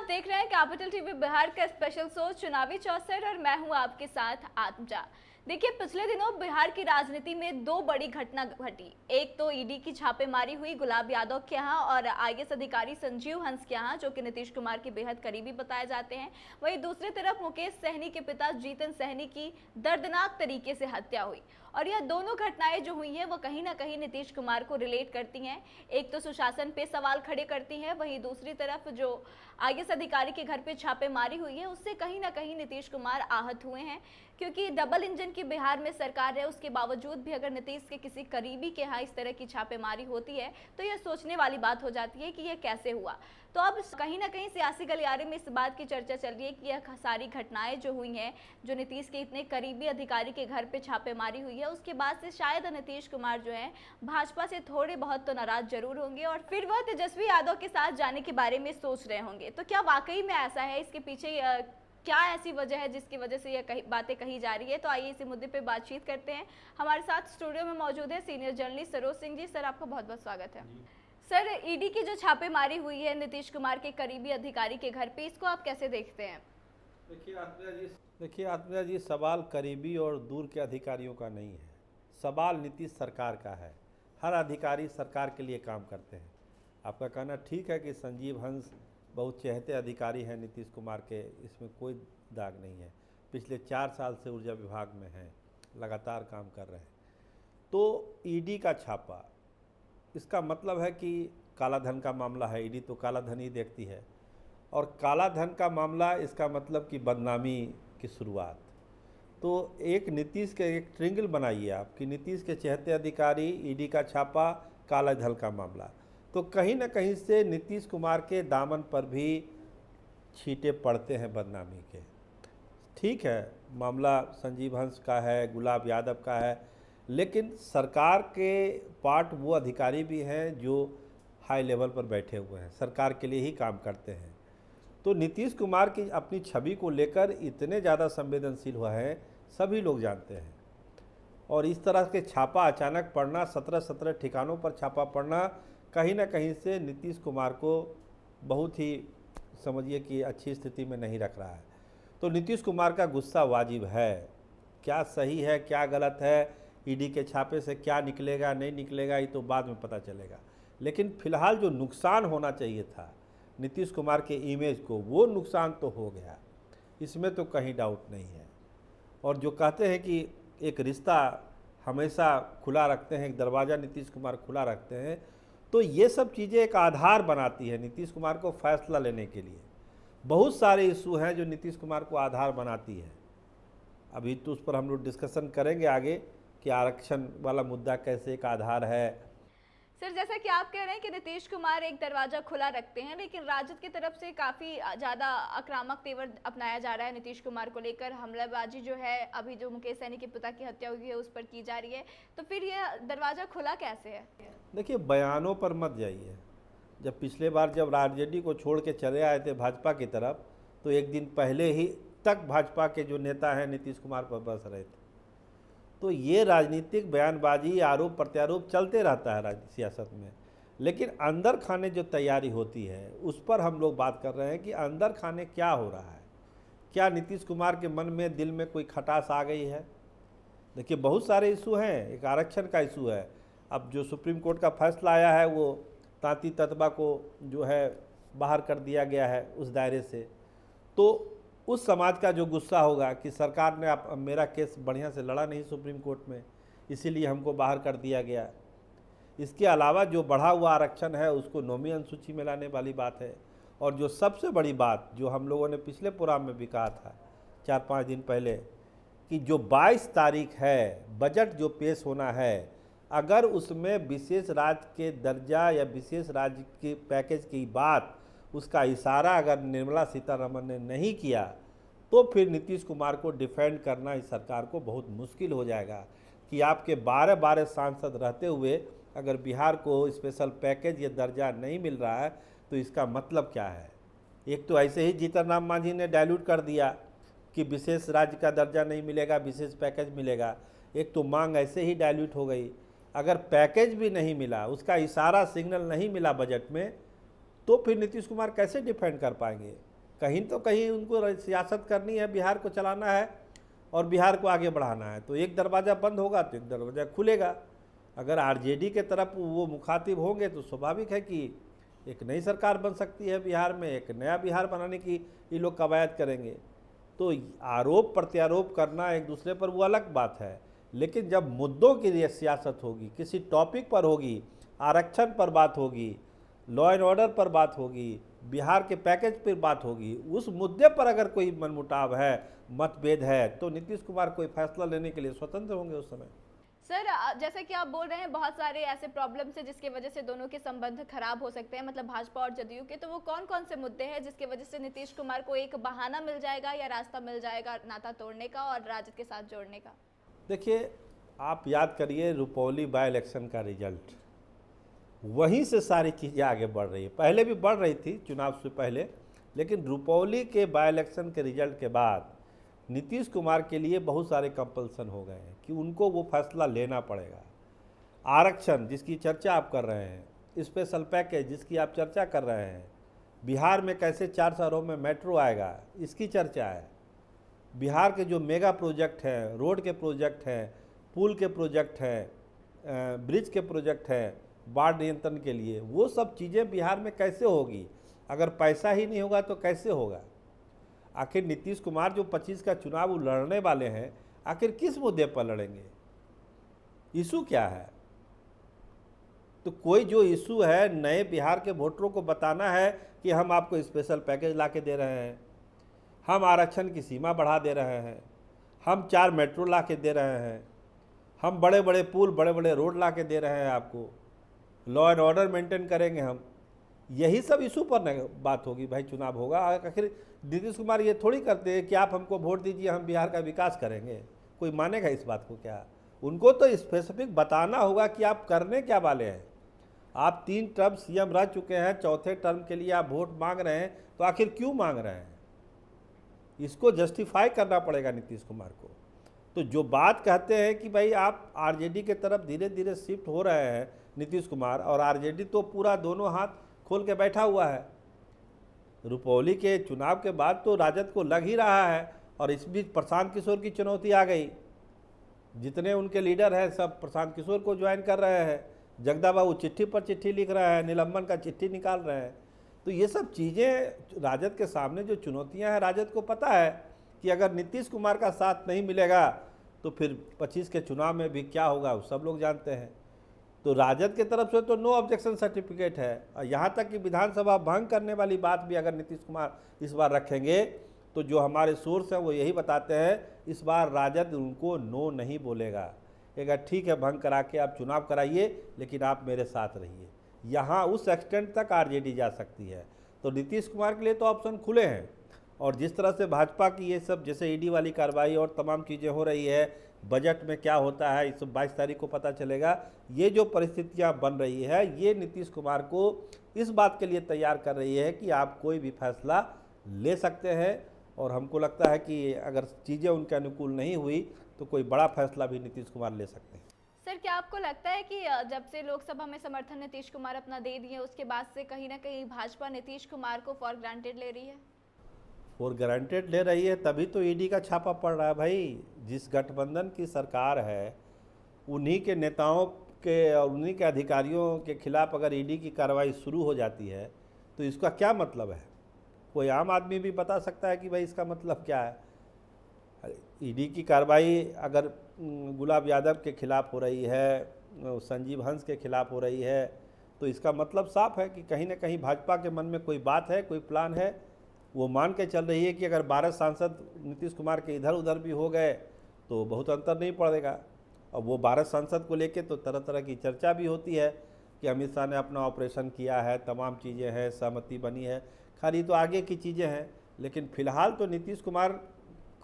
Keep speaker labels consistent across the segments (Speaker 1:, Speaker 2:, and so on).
Speaker 1: देख रहे हैं कैपिटल टीवी बिहार का स्पेशल शो चुनावी चौसर और मैं हूं आपके साथ आत्मजा। देखिए, पिछले दिनों बिहार की राजनीति में दो बड़ी घटना घटी। एक तो ईडी की छापेमारी हुई गुलाब यादव के यहाँ और आईएएस अधिकारी संजीव हंस के यहाँ, जो कि नीतीश कुमार के बेहद करीबी बताए जाते हैं। वहीं दूसरी तरफ मुकेश सहनी के पिता जीतन सहनी की दर्दनाक तरीके से हत्या हुई और यह दोनों घटनाएं जो हुई हैं वो कहीं ना कहीं नीतीश कुमार को रिलेट करती हैं। एक तो सुशासन पे सवाल खड़े करती हैं, वहीं दूसरी तरफ जो आईएएस अधिकारी के घर पे छापेमारी हुई है उससे कहीं ना कहीं नीतीश कुमार आहत हुए हैं, क्योंकि डबल इंजन की बिहार में सरकार है, उसके बावजूद भी अगर नीतीश के किसी करीबी के यहाँ इस तरह की छापेमारी होती है तो यह सोचने वाली बात हो जाती है कि यह कैसे हुआ। तो अब कहीं ना कहीं सियासी गलियारे में इस बात की चर्चा चल रही है कि यह सारी घटनाएं जो हुई हैं, जो नीतीश के इतने करीबी अधिकारी के घर पे छापेमारी हुई है, उसके बाद से शायद नीतीश कुमार जो है भाजपा से थोड़े बहुत तो नाराज जरूर होंगे और फिर वह तेजस्वी यादव के साथ जाने के बारे में सोच रहे होंगे। तो क्या वाकई में ऐसा है? इसके पीछे क्या ऐसी वजह है जिसकी वजह से यह बातें कही जा रही है? तो आइए इसी मुद्दे पे बातचीत करते हैं। हमारे साथ स्टूडियो में मौजूद है senior journalist Saroj Singh ji. Sir, आपका बहुत बहुत स्वागत है। सर, ईडी की जो छापेमारी हुई है नीतीश कुमार के करीबी अधिकारी के घर पे, इसको आप कैसे देखते हैं?
Speaker 2: देखिए आत्मजा जी, सवाल करीबी और दूर के अधिकारियों का नहीं है, सवाल नीतीश सरकार का है। हर अधिकारी सरकार के लिए काम करते हैं। आपका कहना ठीक है कि संजीव हंस बहुत चहेते अधिकारी हैं नीतीश कुमार के, इसमें कोई दाग नहीं है। पिछले 4 साल से ऊर्जा विभाग में हैं, लगातार काम कर रहे हैं। तो ईडी का छापा, इसका मतलब है कि काला धन का मामला है। ईडी तो काला धन ही देखती है और काला धन का मामला, इसका मतलब कि बदनामी की शुरुआत। तो एक नीतीश के एक ट्रिंगल बनाइए आप कि नीतीश के चहेते अधिकारी, ईडी का छापा, काला धन का मामला, तो कहीं ना कहीं से नीतीश कुमार के दामन पर भी छींटे पड़ते हैं बदनामी के। ठीक है, मामला संजीव हंस का है, गुलाब यादव का है, लेकिन सरकार के पार्ट वो अधिकारी भी हैं जो हाई लेवल पर बैठे हुए हैं, सरकार के लिए ही काम करते हैं। तो नीतीश कुमार की अपनी छवि को लेकर इतने ज़्यादा संवेदनशील हुआ है, सभी लोग जानते हैं। और इस तरह के छापा अचानक पड़ना, 17 ठिकानों पर छापा पड़ना, कहीं ना कहीं से नीतीश कुमार को बहुत ही समझिए कि अच्छी स्थिति में नहीं रख रहा है। तो नीतीश कुमार का गुस्सा वाजिब है। क्या सही है, क्या गलत है, ईडी के छापे से क्या निकलेगा नहीं निकलेगा, ये तो बाद में पता चलेगा। लेकिन फिलहाल जो नुकसान होना चाहिए था नीतीश कुमार के इमेज को, वो नुकसान तो हो गया, इसमें तो कहीं डाउट नहीं है। और जो कहते हैं कि एक रिश्ता हमेशा खुला रखते हैं, एक दरवाज़ा नीतीश कुमार खुला रखते हैं, तो ये सब चीज़ें एक आधार बनाती है नीतीश कुमार को फैसला लेने के लिए। बहुत सारे इशू हैं जो नीतीश कुमार को आधार बनाती है। अभी तो उस पर हम लोग डिस्कशन करेंगे आगे कि आरक्षण वाला मुद्दा कैसे एक आधार है।
Speaker 1: सर, जैसा कि आप कह रहे हैं कि नीतीश कुमार एक दरवाजा खुला रखते हैं, लेकिन राजद की तरफ से काफ़ी ज़्यादा आक्रामक तेवर अपनाया जा रहा है नीतीश कुमार को लेकर। हमलाबाजी जो है, अभी जो मुकेश सहनी के पिता की हत्या हुई है उस पर की जा रही है, तो फिर यह दरवाज़ा खुला कैसे है?
Speaker 2: देखिए, बयानों पर मत जाइए। जब पिछले बार जब आरजेडी को छोड़ के चले आए थे भाजपा की तरफ, तो एक दिन पहले ही तक भाजपा के जो नेता हैं नीतीश कुमार पर बरस रहे थे। तो ये राजनीतिक बयानबाजी, आरोप प्रत्यारोप चलते रहता है सियासत में, लेकिन अंदर खाने जो तैयारी होती है उस पर हम लोग बात कर रहे हैं कि अंदर खाने क्या हो रहा है। क्या नीतीश कुमार के मन में, दिल में कोई खटास आ गई है? देखिए, बहुत सारे इशू हैं। एक आरक्षण का इशू है। अब जो सुप्रीम कोर्ट का फैसला आया है, वो तांती ततबा को जो है बाहर कर दिया गया है उस दायरे से। तो उस समाज का जो गुस्सा होगा कि सरकार ने आप मेरा केस बढ़िया से लड़ा नहीं सुप्रीम कोर्ट में, इसीलिए हमको बाहर कर दिया गया। इसके अलावा जो बढ़ा हुआ आरक्षण है उसको 9वीं अनुसूची में लाने वाली बात है। और जो सबसे बड़ी बात जो हम लोगों ने पिछले प्रोग्राम में भी कहा था 4-5 दिन पहले, कि जो 22 तारीख है बजट जो पेश होना है, अगर उसमें विशेष राज्य के दर्जा या विशेष राज्य के पैकेज की बात, उसका इशारा अगर निर्मला सीतारमण ने नहीं किया, तो फिर नीतीश कुमार को डिफेंड करना इस सरकार को बहुत मुश्किल हो जाएगा। कि आपके 12 सांसद रहते हुए अगर बिहार को स्पेशल पैकेज या दर्जा नहीं मिल रहा है तो इसका मतलब क्या है? एक तो ऐसे ही जीतन राम मांझी ने डायल्यूट कर दिया कि विशेष राज्य का दर्जा नहीं मिलेगा, विशेष पैकेज मिलेगा। एक तो मांग ऐसे ही डायल्यूट हो गई। अगर पैकेज भी नहीं मिला, उसका इशारा, सिग्नल नहीं मिला बजट में, तो फिर नीतीश कुमार कैसे डिफेंड कर पाएंगे? कहीं तो कहीं उनको सियासत करनी है, बिहार को चलाना है और बिहार को आगे बढ़ाना है। तो एक दरवाज़ा बंद होगा तो एक दरवाज़ा खुलेगा। अगर आरजेडी के तरफ वो मुखातिब होंगे तो स्वाभाविक है कि एक नई सरकार बन सकती है बिहार में, एक नया बिहार बनाने की ये लोग कवायद करेंगे। तो आरोप प्रत्यारोप करना एक दूसरे पर वो अलग बात है, लेकिन जब मुद्दों की ये सियासत होगी, किसी टॉपिक पर होगी, आरक्षण पर बात होगी, लॉ एंड ऑर्डर पर बात होगी, बिहार के पैकेज पर बात होगी, उस मुद्दे पर अगर कोई मनमुटाव है, मतभेद है, तो नीतीश कुमार कोई फैसला लेने के लिए स्वतंत्र होंगे उस समय।
Speaker 1: सर, जैसे कि आप बोल रहे हैं बहुत सारे ऐसे प्रॉब्लम्स है जिसकी वजह से दोनों के संबंध खराब हो सकते हैं, मतलब भाजपा और जदयू के, तो वो कौन कौन से मुद्दे हैं जिसकी वजह से नीतीश कुमार को एक बहाना मिल जाएगा या रास्ता मिल जाएगा नाता तोड़ने का और राजद के साथ जोड़ने का?
Speaker 2: देखिए, आप याद करिए रुपौली बाय इलेक्शन का रिजल्ट, वहीं से सारी चीज़ें आगे बढ़ रही है। पहले भी बढ़ रही थी चुनाव से पहले, लेकिन रुपौली के बाय इलेक्शन के रिजल्ट के बाद नीतीश कुमार के लिए बहुत सारे कंपल्सन हो गए हैं कि उनको वो फैसला लेना पड़ेगा। आरक्षण जिसकी चर्चा आप कर रहे हैं, स्पेशल पैकेज जिसकी आप चर्चा कर रहे हैं, बिहार में कैसे 4 शहरों में मेट्रो आएगा इसकी चर्चा है, बिहार के जो मेगा प्रोजेक्ट हैं, रोड के प्रोजेक्ट हैं, पुल के प्रोजेक्ट हैं, ब्रिज के प्रोजेक्ट हैं, बाढ़ नियंत्रण के लिए, वो सब चीज़ें बिहार में कैसे होगी? अगर पैसा ही नहीं होगा तो कैसे होगा? आखिर नीतीश कुमार जो 25 का चुनाव लड़ने वाले हैं, आखिर किस मुद्दे पर लड़ेंगे? इशू क्या है? तो कोई जो इशू है नए बिहार के वोटरों को बताना है कि हम आपको स्पेशल पैकेज ला के दे रहे हैं, हम आरक्षण की सीमा बढ़ा दे रहे हैं, हम 4 मेट्रो ला के दे रहे हैं, हम बड़े बड़े पुल बड़े बड़े रोड ला के दे रहे हैं आपको, लॉ एंड ऑर्डर मेंटेन करेंगे हम। यही सब इशू पर बात होगी भाई, चुनाव होगा। आखिर नीतीश कुमार ये थोड़ी करते हैं कि आप हमको वोट दीजिए हम बिहार का विकास करेंगे, कोई मानेगा इस बात को क्या? उनको तो स्पेसिफिक बताना होगा कि आप करने क्या वाले हैं। आप 3 टर्म सीएम रह चुके हैं, चौथे टर्म के लिए आप वोट मांग रहे हैं, तो आखिर क्यों मांग रहे हैं? इसको जस्टिफाई करना पड़ेगा नीतीश कुमार को। तो जो बात कहते हैं कि भाई आप आरजेडी के तरफ धीरे धीरे शिफ्ट हो रहे हैं नीतीश कुमार, और आरजेडी तो पूरा दोनों हाथ खोल के बैठा हुआ है। रुपौली के चुनाव के बाद तो राजद को लग ही रहा है, और इस बीच प्रशांत किशोर की चुनौती आ गई। जितने उनके लीडर हैं सब प्रशांत किशोर को ज्वाइन कर रहे हैं, जगदा बाबू चिट्ठी पर चिट्ठी लिख रहे हैं, निलंबन का चिट्ठी निकाल रहे हैं। तो ये सब चीज़ें राजद के सामने जो चुनौतियां हैं, राजद को पता है कि अगर नीतीश कुमार का साथ नहीं मिलेगा तो फिर 25 के चुनाव में भी क्या होगा वो सब लोग जानते हैं। तो राजद की तरफ से तो नो ऑब्जेक्शन सर्टिफिकेट है, और यहाँ तक कि विधानसभा भंग करने वाली बात भी अगर नीतीश कुमार इस बार रखेंगे तो जो हमारे सोर्स हैं वो यही बताते हैं इस बार राजद उनको नो नहीं बोलेगा। कहेगा ठीक है, भंग करा के आप चुनाव कराइए, लेकिन आप मेरे साथ रहिए। यहाँ उस एक्सटेंट तक आरजेडी जा सकती है। तो नीतीश कुमार के लिए तो ऑप्शन खुले हैं। और जिस तरह से भाजपा की ये सब जैसे ईडी वाली कार्रवाई और तमाम चीज़ें हो रही है, बजट में क्या होता है इस 22 तारीख को पता चलेगा। ये जो परिस्थितियां बन रही है ये नीतीश कुमार को इस बात के लिए तैयार कर रही है कि आप कोई भी फैसला ले सकते हैं, और हमको लगता है कि अगर चीज़ें उनके अनुकूल नहीं हुई तो कोई बड़ा फैसला भी नीतीश कुमार ले सकते हैं।
Speaker 1: सर, क्या आपको लगता है कि जब से लोकसभा में समर्थन नीतीश कुमार अपना दे दिए उसके बाद से कहीं ना कहीं भाजपा नीतीश कुमार को फॉर ग्रांटेड ले रही है?
Speaker 2: फॉर ग्रांटेड ले रही है, तभी तो ईडी का छापा पड़ रहा है भाई। जिस गठबंधन की सरकार है उन्हीं के नेताओं के और उन्हीं के अधिकारियों के खिलाफ अगर ईडी की कार्रवाई शुरू हो जाती है तो इसका क्या मतलब है? कोई आम आदमी भी बता सकता है कि भाई इसका मतलब क्या है। ईडी की कार्रवाई अगर गुलाब यादव के खिलाफ हो रही है, संजीव हंस के खिलाफ हो रही है, तो इसका मतलब साफ है कि कहीं ना कहीं भाजपा के मन में कोई बात है, कोई प्लान है। वो मान के चल रही है कि अगर 12 सांसद नीतीश कुमार के इधर उधर भी हो गए तो बहुत अंतर नहीं पड़ेगा। और वो 12 सांसद को लेके तो तरह तरह की चर्चा भी होती है कि अमित शाह ने अपना ऑपरेशन किया है, तमाम चीज़ें हैं, सहमति बनी है। खाली तो आगे की चीज़ें हैं, लेकिन फिलहाल तो नीतीश कुमार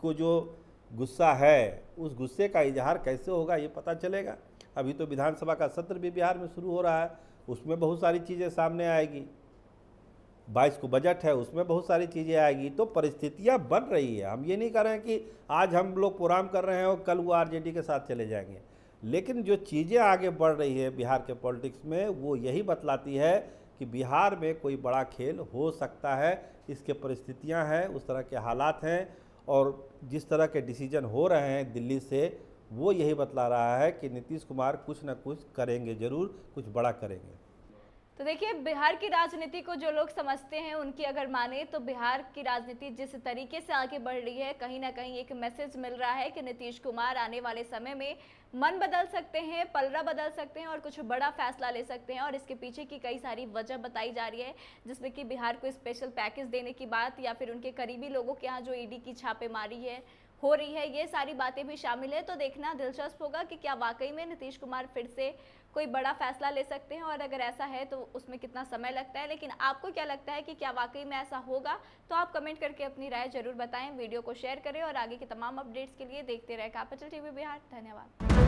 Speaker 2: को जो गुस्सा है उस गुस्से का इजहार कैसे होगा ये पता चलेगा। अभी तो विधानसभा का सत्र भी बिहार में शुरू हो रहा है, उसमें बहुत सारी चीज़ें सामने आएगी। 22 को बजट है, उसमें बहुत सारी चीज़ें आएगी। तो परिस्थितियां बन रही है। हम ये नहीं कर रहे हैं कि आज हम लोग प्रोग्राम कर रहे हैं और कल वो आरजेडी के साथ चले जाएंगे, लेकिन जो चीज़ें आगे बढ़ रही है बिहार के पॉलिटिक्स में वो यही बतलाती है कि बिहार में कोई बड़ा खेल हो सकता है। इसके परिस्थितियां हैं, उस तरह के हालात हैं, और जिस तरह के डिसीजन हो रहे हैं दिल्ली से, वो यही बतला रहा है कि नीतीश कुमार कुछ ना कुछ करेंगे, ज़रूर कुछ बड़ा करेंगे।
Speaker 1: तो देखिए, बिहार की राजनीति को जो लोग समझते हैं उनकी अगर माने तो बिहार की राजनीति जिस तरीके से आगे बढ़ रही है, कहीं ना कहीं एक मैसेज मिल रहा है कि नीतीश कुमार आने वाले समय में मन बदल सकते हैं, पलड़ा बदल सकते हैं और कुछ बड़ा फैसला ले सकते हैं। और इसके पीछे की कई सारी वजह बताई जा रही है, जिसमें कि बिहार को स्पेशल पैकेज देने की बात या फिर उनके करीबी लोगों के यहाँ जो ईडी की छापेमारी हो रही है, ये सारी बातें भी शामिल है। तो देखना दिलचस्प होगा कि क्या वाकई में नीतीश कुमार फिर से कोई बड़ा फैसला ले सकते हैं, और अगर ऐसा है तो उसमें कितना समय लगता है। लेकिन आपको क्या लगता है कि क्या वाकई में ऐसा होगा? तो आप कमेंट करके अपनी राय जरूर बताएं, वीडियो को शेयर करें और आगे के तमाम अपडेट्स के लिए देखते रहे कैपिटल टीवी बिहार। धन्यवाद।